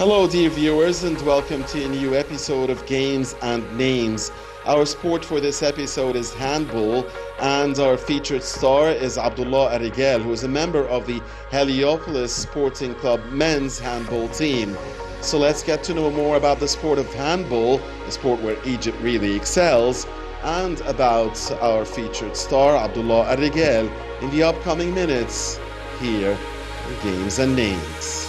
Hello, dear viewers, and welcome to a new episode of Games and Names. Our sport for this episode is handball, and our featured star is Abdullah Arrigal, who is a member of the Heliopolis Sporting Club men's handball team. So let's get to know more about the sport of handball, a sport where Egypt really excels, and about our featured star, Abdullah Arrigal, in the upcoming minutes here on Games and Names.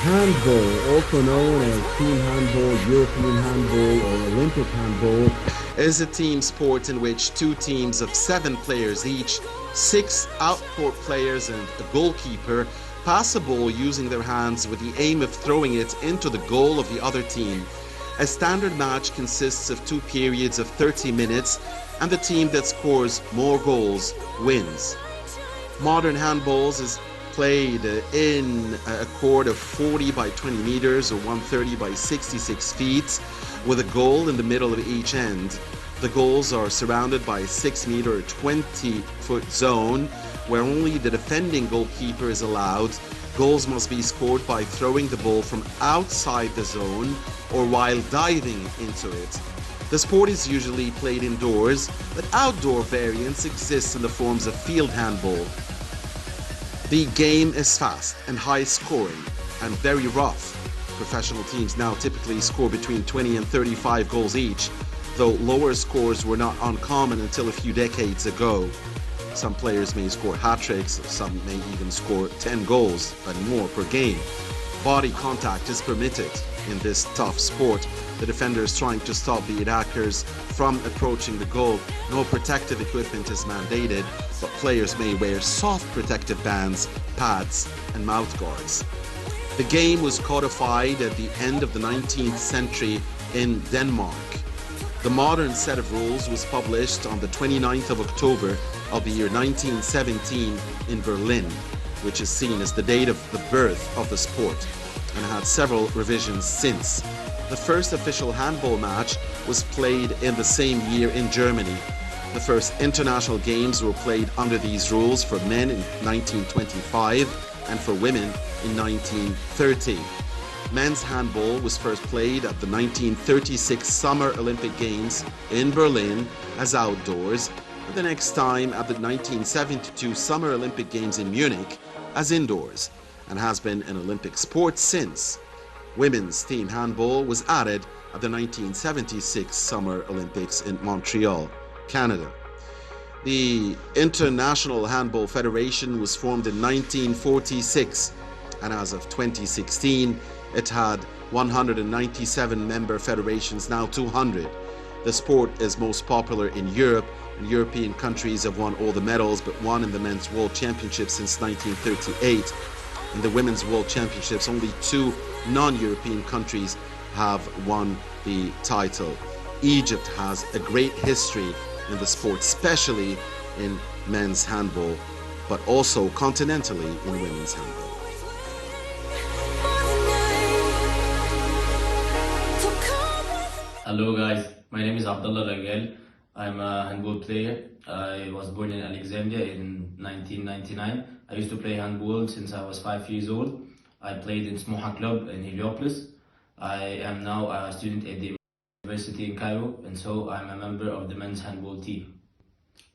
Handball, also known as team handball, European handball, or Olympic handball, is a team sport in which two teams of 7 players each, 6 outcourt players and a goalkeeper, pass a ball using their hands with the aim of throwing it into the goal of the other team. A standard match consists of 2 periods of 30 minutes, and the team that scores more goals wins. Modern handballs is played in a court of 40 by 20 meters or 130 by 66 feet with a goal in the middle of each end. The goals are surrounded by a 6 meter or 20 foot zone where only the defending goalkeeper is allowed. Goals must be scored by throwing the ball from outside the zone or while diving into it. The sport is usually played indoors, but outdoor variants exist in the forms of field handball. The game is fast and high scoring and very rough. Professional teams now typically score between 20 and 35 goals each, though lower scores were not uncommon until a few decades ago. Some players may score hat-tricks, some may even score 10 goals and more per game. Body contact is permitted in this tough sport. The defenders trying to stop the attackers from approaching the goal. No protective equipment is mandated, but players may wear soft protective bands, pads, and mouth guards. The game was codified at the end of the 19th century in Denmark. The modern set of rules was published on the 29th of October of the year 1917 in Berlin, which is seen as the date of the birth of the sport, and had several revisions since. The first official handball match was played in the same year in Germany. The first international games were played under these rules for men in 1925 and for women in 1930. Men's handball was first played at the 1936 Summer Olympic Games in Berlin as outdoors, and the next time at the 1972 Summer Olympic Games in Munich as indoors, and has been an Olympic sport since. Women's team handball was added at the 1976 Summer Olympics in Montreal, Canada. The International Handball Federation was formed in 1946, and as of 2016, it had 197 member federations, now 200. The sport is most popular in Europe, and European countries have won all the medals but won in the Men's World Championship since 1938. In the Women's World Championships, only 2 non-European countries have won the title. Egypt has a great history in the sport, especially in men's handball, but also continentally in women's handball. Hello guys, my name is Abdullah Ragal. I'm a handball player. I was born in Alexandria in 1999. I used to play handball since I was 5 years old. I played in Smoha Club in Heliopolis. I am now a student at the university in Cairo, and so I'm a member of the men's handball team.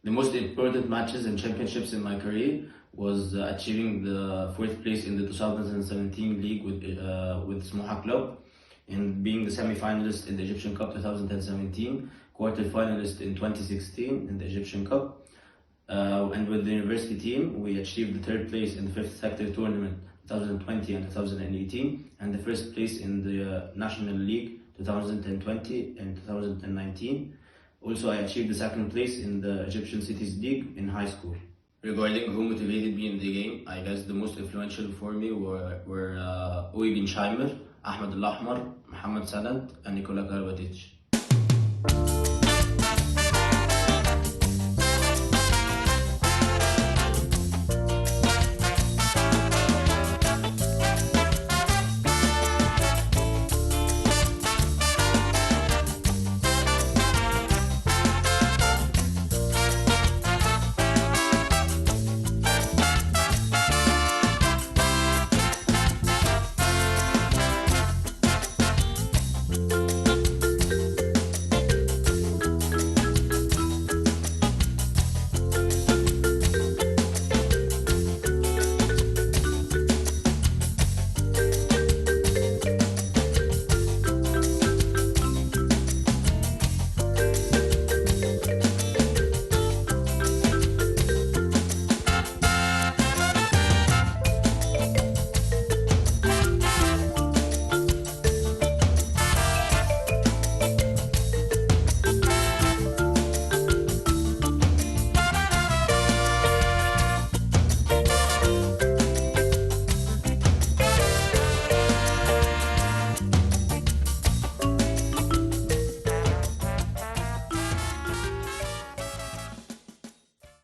The most important matches and championships in my career was achieving the 4th place in the 2017 league with Smoha Club, and being the semi-finalist in the Egyptian Cup 2017, quarter-finalist in 2016 in the Egyptian Cup. And with the university team, we achieved the 3rd place in the 5th sector tournament 2020 and 2018, and the 1st place in the National League 2020 and 2019. Also, I achieved the 2nd place in the Egyptian Cities League in high school. Regarding who motivated me in the game, I guess the most influential for me were Oui bin Shaimer, Ahmed Al-Ahmar, Mohamed Sanad, and Nikola Karabatic.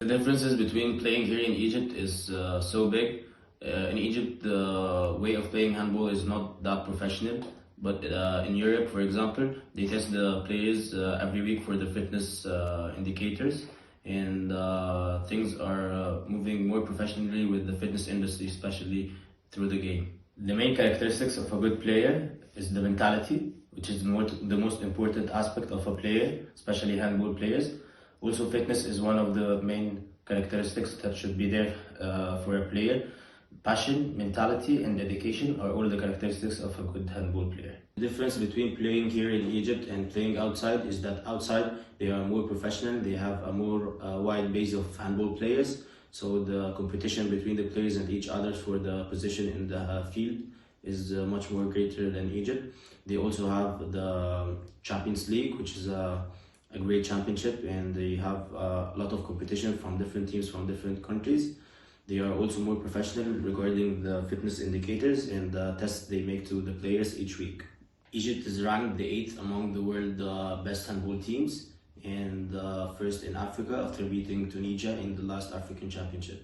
The differences between playing here in Egypt is so big. In Egypt, the way of playing handball is not that professional, but in Europe, for example, they test the players every week for the fitness indicators, and things are moving more professionally with the fitness industry, especially through the game. The main characteristics of a good player is the mentality, which is the most important aspect of a player, especially handball players. Also, fitness is one of the main characteristics that should be there for a player. Passion, mentality, and dedication are all the characteristics of a good handball player. The difference between playing here in Egypt and playing outside is that outside they are more professional, they have a more wide base of handball players, so the competition between the players and each other for the position in the field is much more greater than Egypt. They also have the Champions League, which is a great championship, and they have a lot of competition from different teams from different countries. They are also more professional regarding the fitness indicators and the tests they make to the players each week. Egypt is ranked the 8th among the world best handball teams and first in Africa after beating Tunisia in the last African Championship.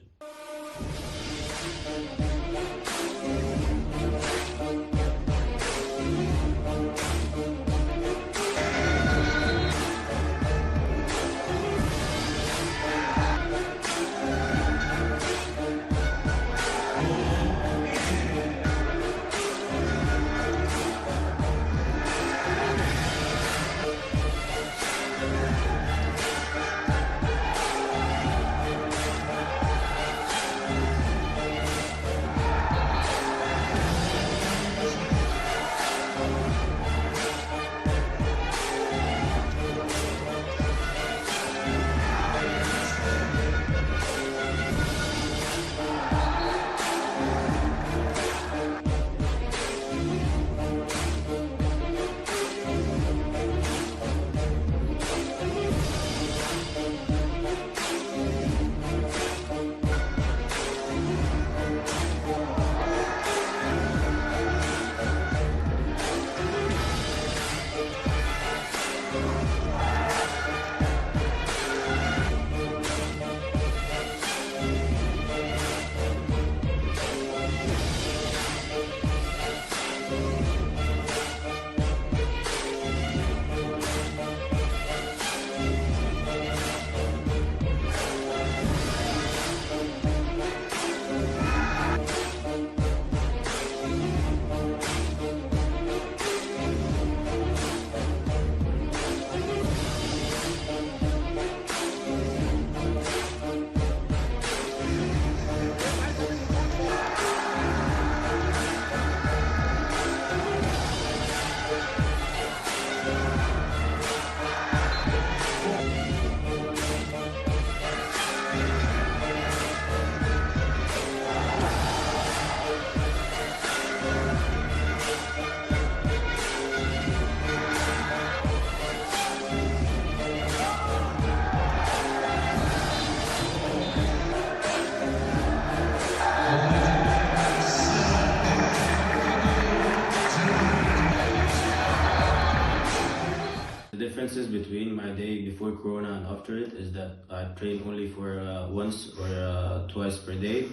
The differences between my day before Corona and after it is that I train only for once or twice per day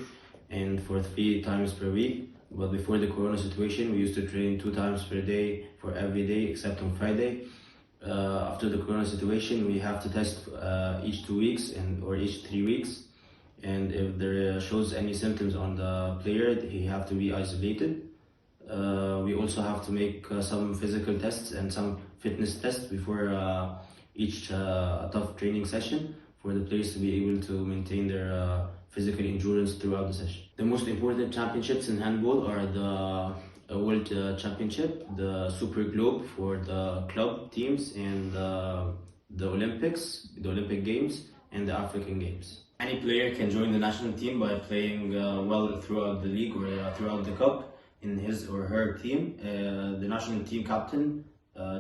and for 3 times per week. But before the Corona situation, we used to train 2 times per day for every day except on Friday. After the Corona situation, we have to test each 2 weeks or each 3 weeks. And if there shows any symptoms on the player, he have to be isolated. We also have to make some physical tests and some fitness tests before each tough training session for the players to be able to maintain their physical endurance throughout the session. The most important championships in handball are the World Championship, the Super Globe for the club teams, and the Olympics, the Olympic Games, and the African Games. Any player can join the national team by playing well throughout the league or throughout the cup in his or her team. The national team captain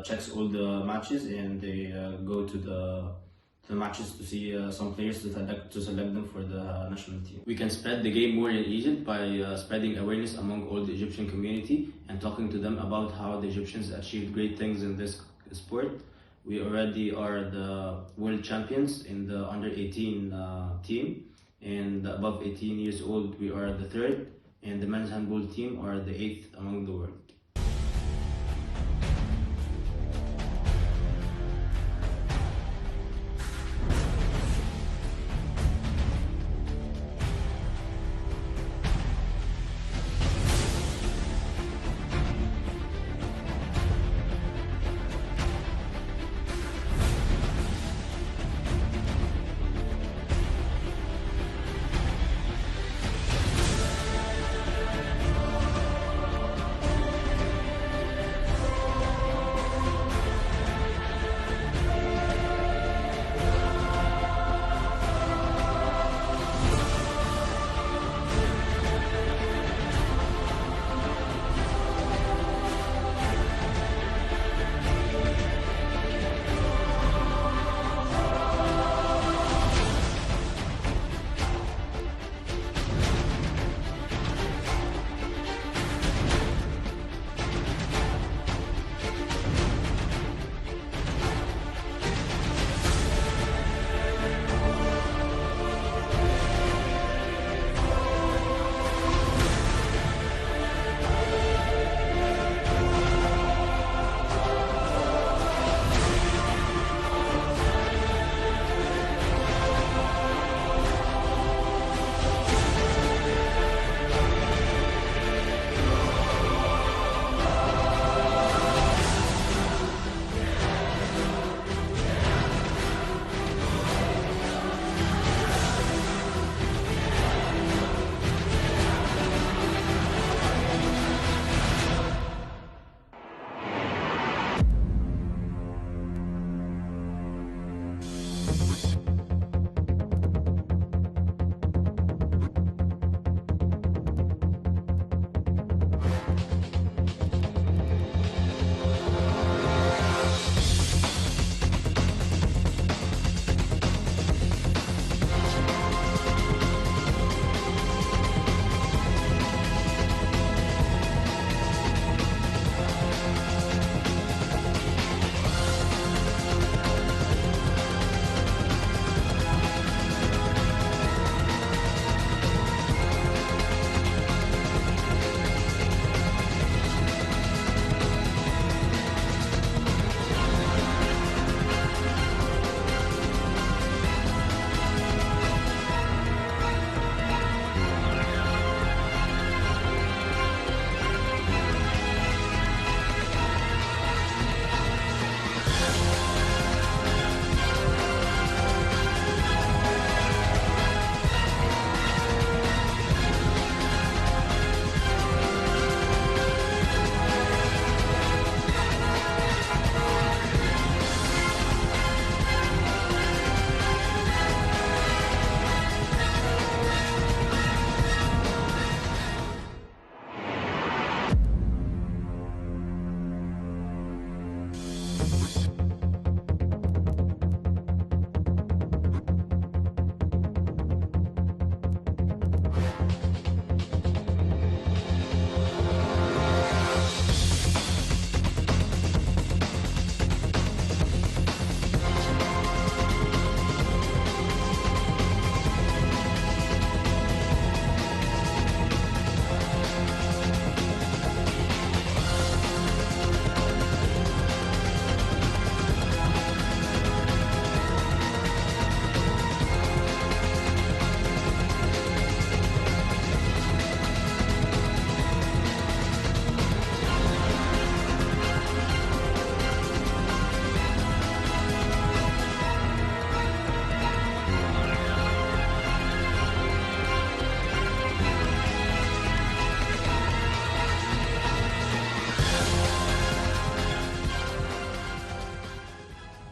checks all the matches, and they go to the matches to see some players to select them for the national team. We can spread the game more in Egypt by spreading awareness among all the Egyptian community and talking to them about how the Egyptians achieved great things in this sport. We already are the world champions in the under 18 team, and above 18 years old we are the third, and the men's handball team are the eighth among the world.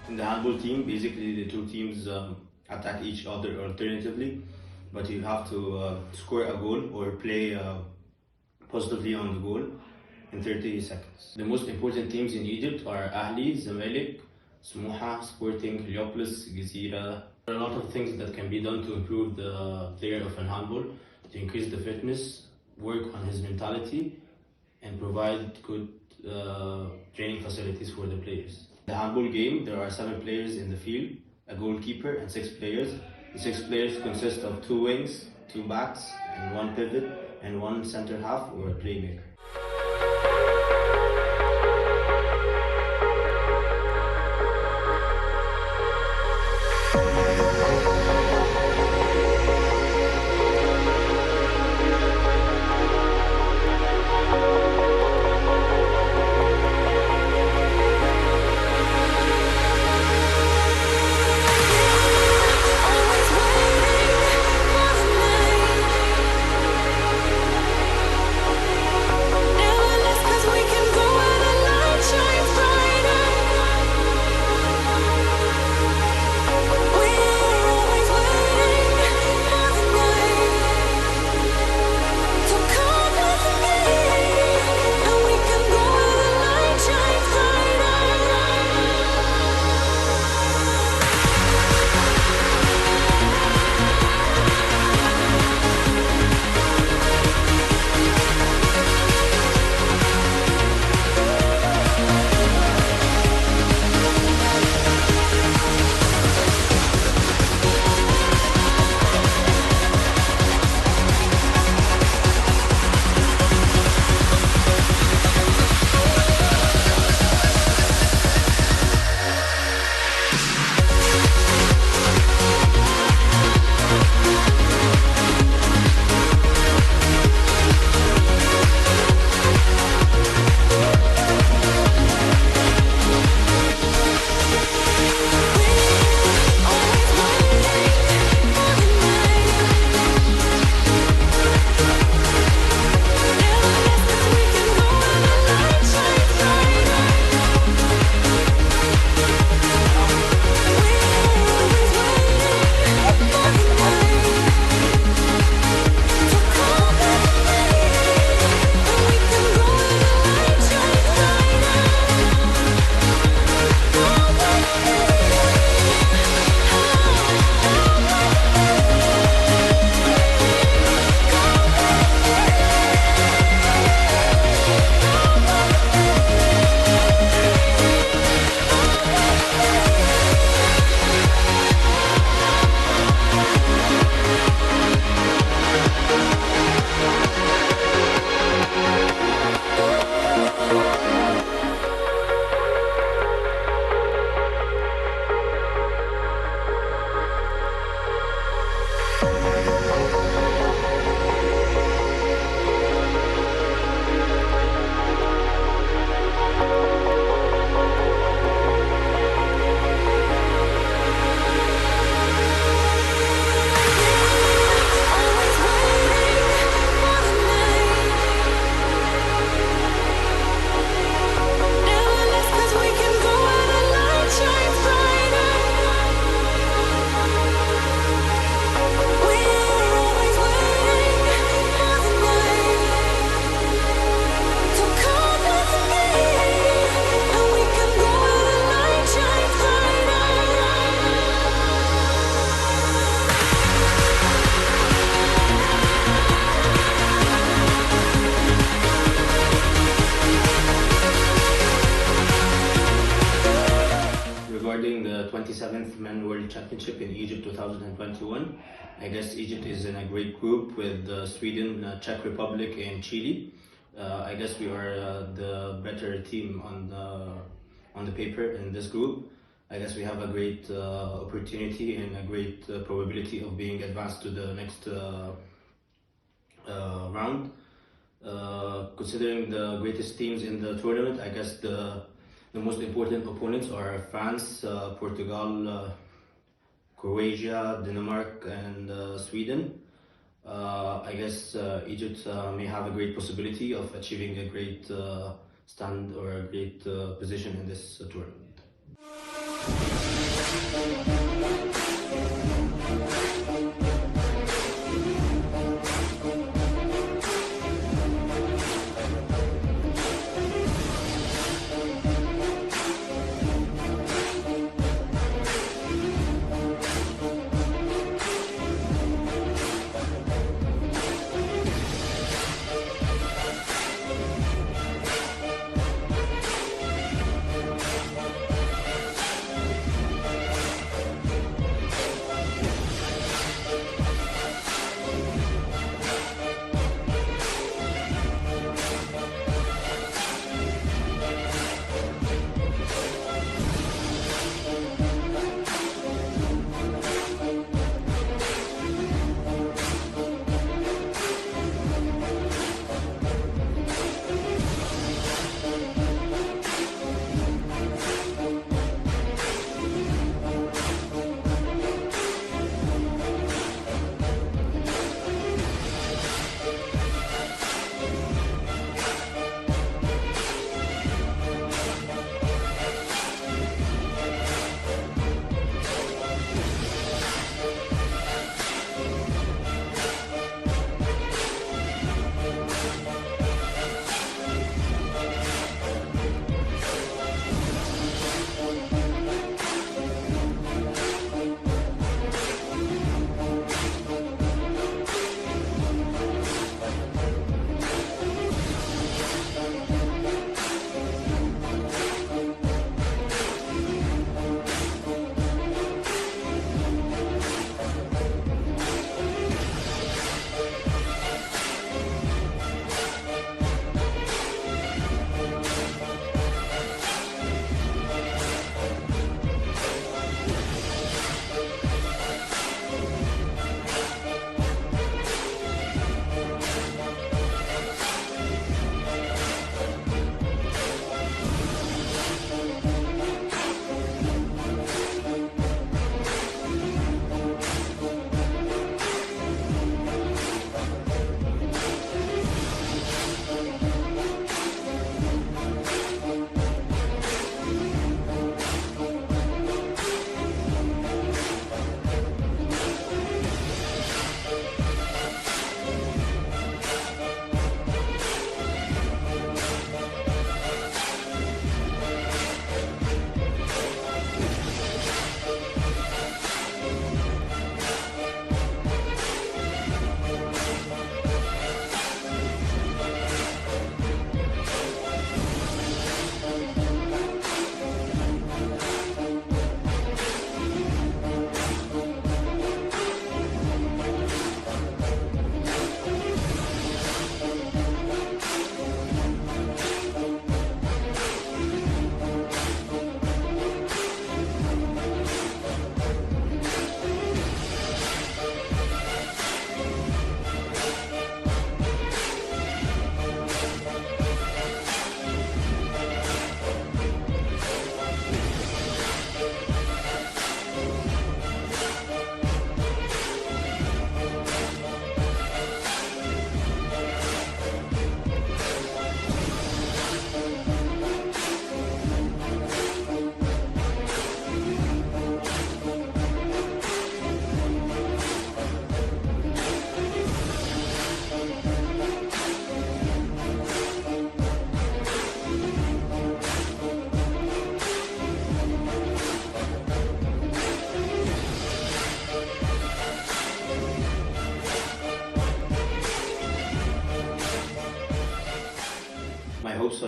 In the handball team, basically the two teams attack each other alternatively, but you have to score a goal or play positively on the goal in 30 seconds. The most important teams in Egypt are Ahli, Zamalek, Smuha, Sporting, Heliopolis, Gezira. There are a lot of things that can be done to improve the player of handball, to increase the fitness, work on his mentality, and provide good training facilities for the players. The handball game, there are 7 players in the field, a goalkeeper and 6 players. The 6 players consist of 2 wings, 2 backs, and 1 pivot, and 1 center half or playmaker. Regarding the 27th Men World Championship in Egypt 2021, I guess Egypt is in a great group with Sweden, Czech Republic, and Chile. I guess we are the better team on the paper in this group. I guess we have a great opportunity and a great probability of being advanced to the next round. Considering the greatest teams in the tournament, I guess the most important opponents are France, Portugal, Croatia, Denmark, and Sweden. I guess Egypt may have a great possibility of achieving a great stand or a great position in this tournament.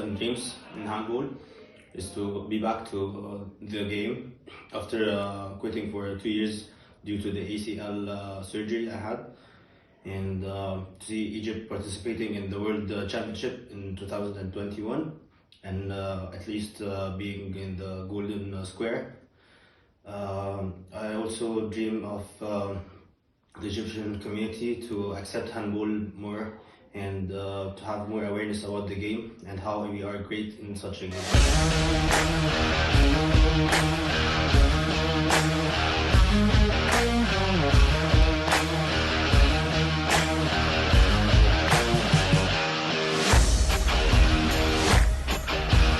and dreams in handball is to be back to the game after quitting for 2 years due to the ACL surgery I had, and to see Egypt participating in the World Championship in 2021, and at least being in the Golden Square. I also dream of the Egyptian community to accept handball more, and to have more awareness about the game and how we are great in such a game.